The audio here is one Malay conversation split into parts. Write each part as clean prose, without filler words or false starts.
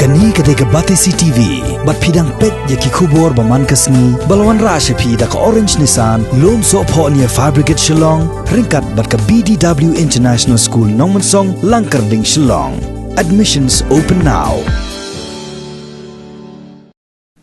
Kani ketika Batesi TV, bat pidang pet yaki kubur baman kasni, balawan rasha pi da ka Orange Nissan, lom so po niya Fabricate Shillong, ringkat bat ka BDW International School Nongmansong, Langkarding Shillong. Admissions open now.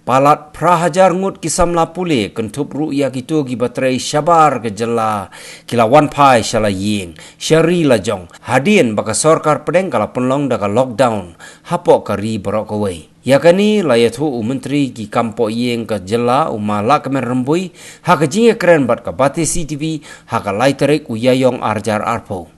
Palat prahajar ngut kisamla pule kentup ru'ya gitu gi baterai syabar gejala kila wan pai shala ying syari la jong hadien baka sorkar pedeng kala penlong daga lockdown hapok kari borok kawai yakani layathu menteri ki kampo ying ke jela umala kemer rembui haka jinge keren bat ka Batesi TV haka laiterik uyayong arjar arpo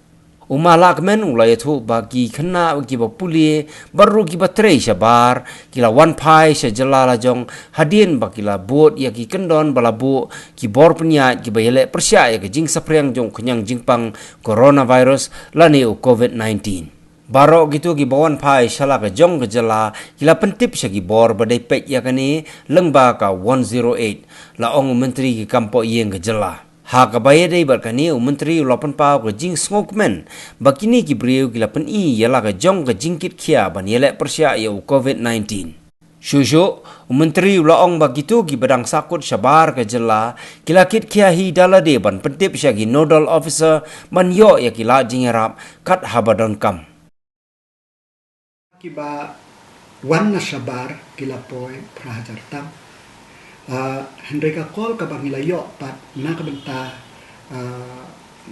umala kemen ulayathu bagi kena ki bapuli baru ki baterai syabar kila wan pai sejela lajong hadien bakila buat ya ki kendon balabu ki bor penyat ki bayele persya ya ki jing sapriang jong kenyang jingpang coronavirus lani COVID-19 baro gitu ki bawan pai shala ka jong gejala kila pentip sya ki bor badai pek ya kani lengba ka 108 la ong menteri ki kampo yeng gejala ha kabaya dai barkani menteri ulapan pau ke jing smokman bakini ki briu ki lapan i yala ka jong ka jingkit khia ban yele persya ya COVID-19 shushu menteri ulaong bagitu ki badang sakut syabar ke jela kilakit khia hi dalade ban pentip sya ki nodal officer man yo ya kila jingerap kat habadon kam kiba wan na syabar kila poy prahajar tam Hendrika call ka bangilayo pat na kabenta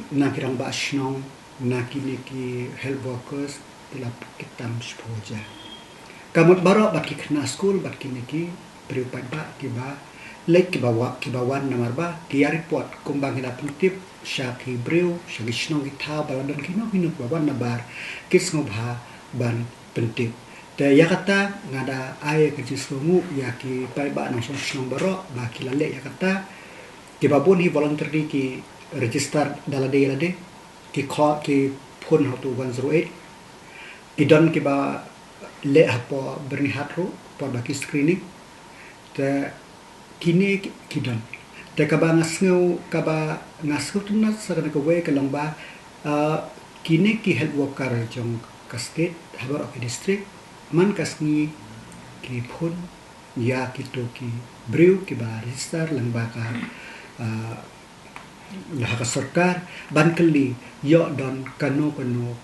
na kirang basnong na kiniki health workers tila kitam spoja kamut baro bat ki kena school bat kiniki priupan ba kiba lek kiba wan namar ba ki report kumbang ina puntip sya ki briu sya gisnong kita baladon kino ba wan nabar kis ngobha ban pentip te ya kata ngada ai kerja sungu ya ki pai ba nang song baro ba ki lale ya kata ki babun hi volunteer ki register dalade ki call ki phone hatu 108 ki don ki ba le hapo berni hatru por ba ki screening te kini ki don te ka ba ngasngeu tunat sagana ka we ka longba kini ki health worker jong ka state habar of district man kasni ki phun ya kito ki briu ki ba register lembaka lahaka sarkar bankali yo don kano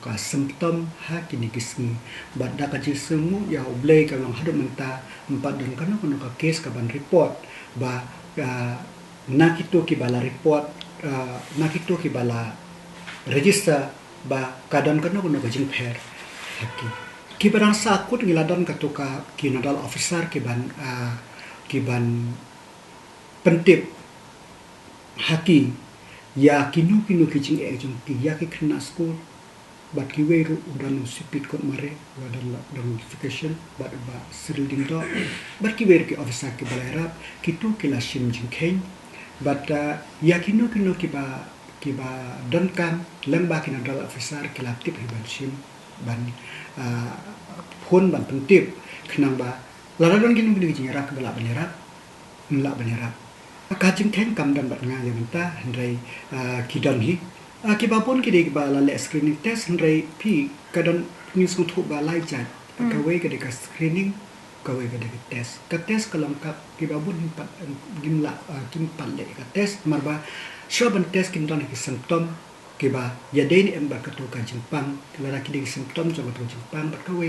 ka symptom ha kini kisni badda ka jismu ya oblay ka lang hadu menta empat don kano ka case ka ban report ba nakito ki bala report nakito ki bala register ba kadon kano ka jing pher haki kibarang sakut ngiladon katuka kinodal officer kiban pentip haki ya kinu kijing jong ki ya ki kena school bat ki weru udan sipit kot mare wadan notification bat ba sirilding do bat ki weru ki officer ki balerap kitu kila sim jing khen bat ya kinu ki ba don kam lembak kinodal officer kila tip hiban sim ban phun ban pentip kenang ba laradon gini jingra ke bala banera ka jing khen kam dan bat nga ya menta hendrai kidon hi kibapun kide ba la screening test hendrai pi kadon ngis nguthu ba lai chat ka we kade ka screening ka we kade ka test kalam ka kibapun pat gimla kim palle ka test marba shoban test kin don ki symptom kiba yadeni emba katu ka jingpang lara kiding symptom coba tu jingpang bakawe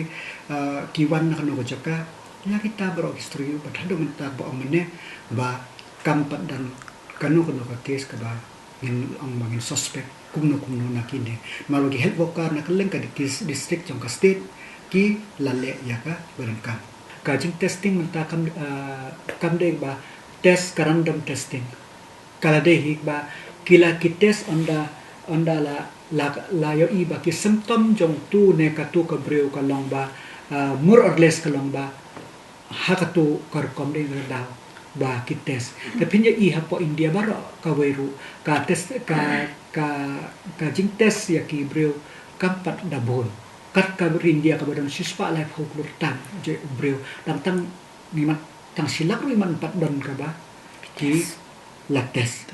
kiwan na kanu jaka ya kita bro history padahal menta ba amne ba kampat dan kanu ka case ka ba ngin ang mangin suspect kumno nakine malogi health worker na kaleng ka district jong ka state ki lale ya ka barangkam kajing testing menta kam de ba test random testing kala de hi ba kila ki test onda la yo iba ki symptom jong tu ne ka tu ka breu ka long ba more or less ka long ba ha ka tu kar kom de da ba ki test tapi nya i ha po India baro ka weru ka test ka jing test ya ki breu kampat da bon kat ka India ka badon sispa life ho klur tam je breu tang mimat tang silak miman pat don ka ba ki la test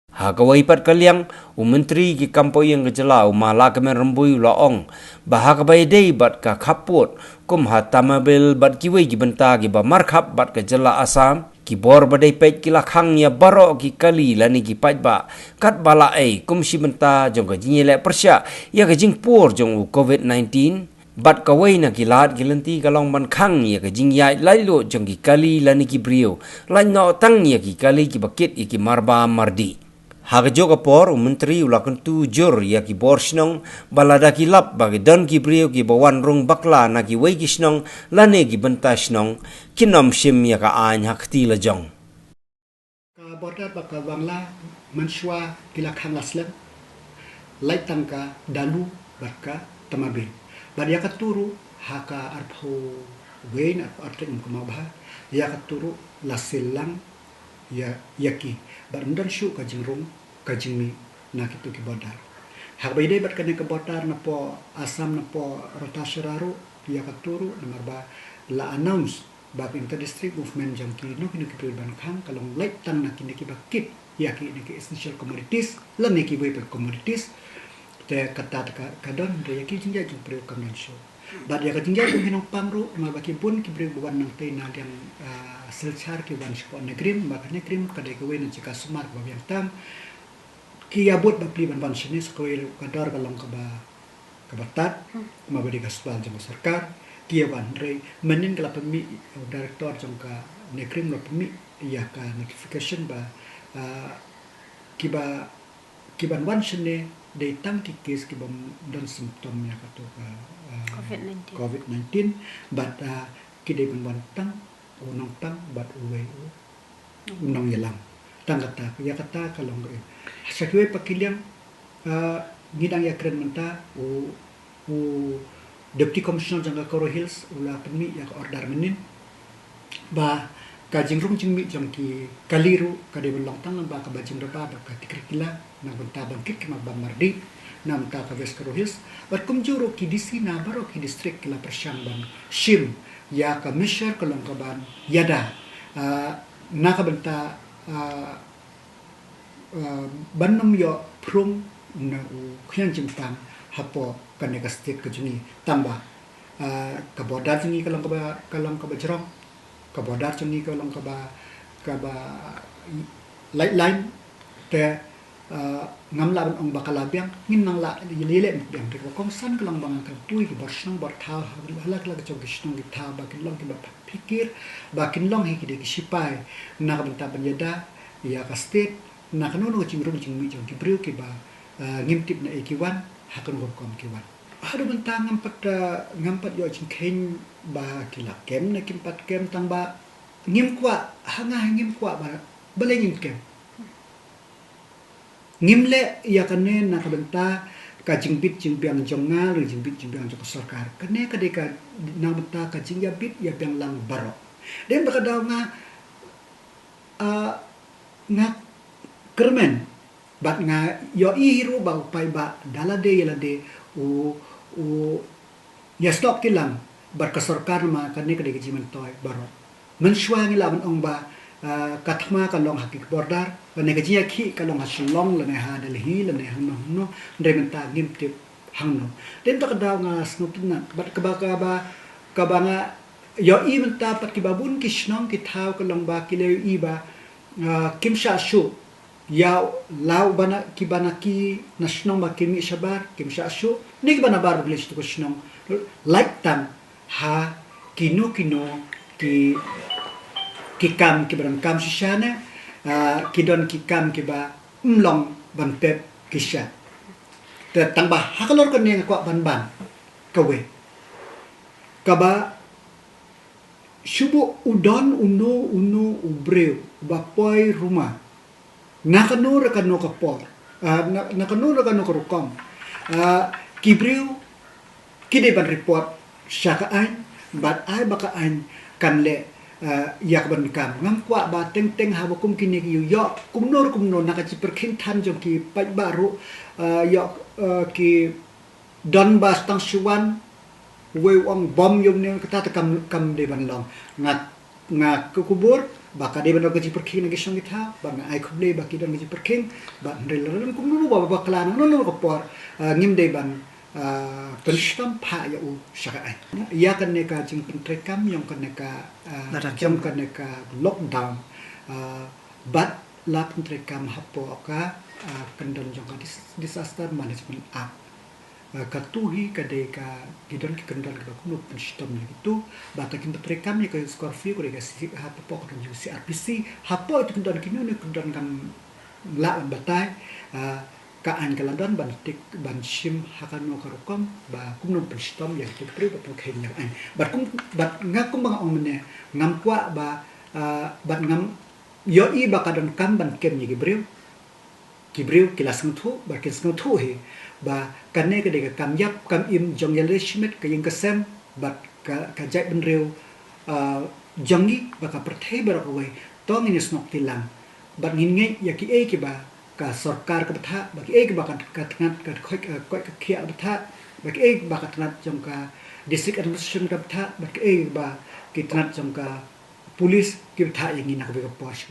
Hagawai pat kaliang menteri ki kampo yang kejela umala kemen rembui laong bahagabai dei bat ka kaput kum hatamabil bat kiwei ki benta ki ba markhap bat kejela Asam ki bor badai pet ki lakhang ya baro ki kali lani ki pat ba kat bala ai kum si benta jong ka jinyele persya ya ka jing pur jong COVID-19 bat kawai na kilat gilanti kalong man khang ya ka jing yai lai lo jong ki kali lani ki brio lai no tang ya ki kali ki bakit ki marba mardi Hagjo kapor menteri ulakan tu jur ya ki bor snong balada ki lap bagi don ki brio ki bawan rung bakla na ki wei ki snong lane ki benta snong kinom sim ya ka an hakti la jong ka border baka bangla manswa kila khang laslam lai tangka dalu baka tamabil bad ya katuru haka arpho wein artek kumabha ya katuru lasilang ya yaki barundan syu ka jingrung ka jingmi na kitu ki bodar hak baide bat kane ka bodar na po Asam na po rotasyararu ya katuru nomor ba la announce ba inter district movement jam ki no kini ki ban khang kalong lek tan na kini ki bakit ya ki ni ki essential commodities la ni ki pe commodities te kata ka don de ya ki jinja jing pre convention bad ya ka jinja jing hinong pangru ma ba ki pun ki pre buwan nang te na yang selchar ki ban spon negrim makanya krim kadai kawin na cika smart ba yang tam ki abot ba pli ban sinis ko kadar kalong ka ba tat ma ba di kasbal jang sarkar ki ban re menin kala pemi director jang ka negrim lo pemi ya ka notification ba ki ban sine de tang ki case ki bam dan simptom ya ka to COVID-19 but ki de ban tang unang tang bat uwe unang yalang tang kata ya kata kalong ke sakwe pakiliang ngidang ya kren menta u deputy commissioner jangka Koro Hills ula pemi ya order menin ba ka jingrung jingmi jangki kaliru ka de belong tang ba ka bajing ba ka tikrikila na benta bangkit ma bamardi nam ta ka West Koro Hills bat kumjuro ki disi na baro ki district kila persyang bang shim ya ka misher kalong kaban yada na ka benta banam yo prum na khyan jingpang hapo kane ka stick ka juni tamba ka bodar jini kalong ka jerong ka bodar jini kalong ka ba light line te ngam la ong bakalabiang ngin nang la lele biang te ko san kalang bang ka tui ki barsang bar tha halak la chok gishnong ki tha ba kin long ki ba pikir ba kin long he ki de ki sipai na ka benta banyada ya ka state na kanu no chingrum chingmi jong ki brio ki ba ngimtip na ekiwan hakon ko kom kiwan hadu benta ngampat yo ching khen ba kila kem na kimpat kem tang ba ngim kwa hanga ngim kwa ba bale ngim kem ngimle ya kane na kabenta ka jingbit jingbiang jonga lu jingbit jingbiang jong sarkar kane kadeka na benta ka jingya bit ya biang lang baro den baka daw nga kermen bat nga yo ihiru ba upai ba dalade yalade u ya stop kilang bar ka sarkar ma kane kadeka jiman toy baro menshwa ngila ban ong ba kathma kalong hakik bordar lane kajia khi kalong haslong lane ha delhi lane hangno ndre menta ngimtip hangno den tak daw nga snupna bat ka nga yo i menta pat ki babun kishnong ki thaw kalong ba kile i ba kimsha shu ya law bana ki nashnong ba kimi shabar kimsha shu nik bana bar blish to kishnong like tam ha kino ki kam ki barang kam sishana ki don ki kam ki ba mlong ban pep ki sha te tang ba hakalor ko ne ko ban kawe ka ba shubu udon uno ubreu ba poi rumah nakanu rakano kapor nakanu rakano korukom ki breu ki de ban report syaka ain bat ai baka ain kan le yak ban kam ngam kwa ba teng ha bakum kini ki yo kumnor naka chi perkhin than jom ki pai baru yo ki don bas tang suwan we wang bom yum ne kata kam de ban long nga kubur baka de bano gaji perking nagi song kita bang ai kuble baki dan gaji perking ba ndrelaran kum nu ba baklan nu ko por ngim de ban penshtam pa ya u shaka ai ya kan ne ka jing pentrekam yang kan ne ka jam kan ne ka lockdown bat la pentrekam hapo ka kendon jong ka disaster management act katuhi kadai ka gidon ki kendal ka kuno penstam itu bata kin petrekam ni ka skorfi ko ka si hapo ko kan si RPC hapo itu kendon kini ne kendon kan la batai ka an ka London ban shim hakan no karukom ba kuno penstam ya itu pre ba khen yang an bat ngakum bang ong ne ngam kwa ba bat ngam yo I ba kadon kam ban kem ni gibril kilas ngtu ba kis ngtu he ba kanne ke de kam yap kam im jong yale schmidt ke yang kesem bat ka jai ben reu jongi ba ka perthai bar ko wai tong ini snok tilang bat ngin ngai ya ki e ki ba ka sarkar ka batha ba ki e ki ba ka tngat ka khoi ka khia batha ba ki e ba ka tnat jong ka district administration ka batha ba ki e ba ki tnat jong ka police ki batha yang ina ka ba posh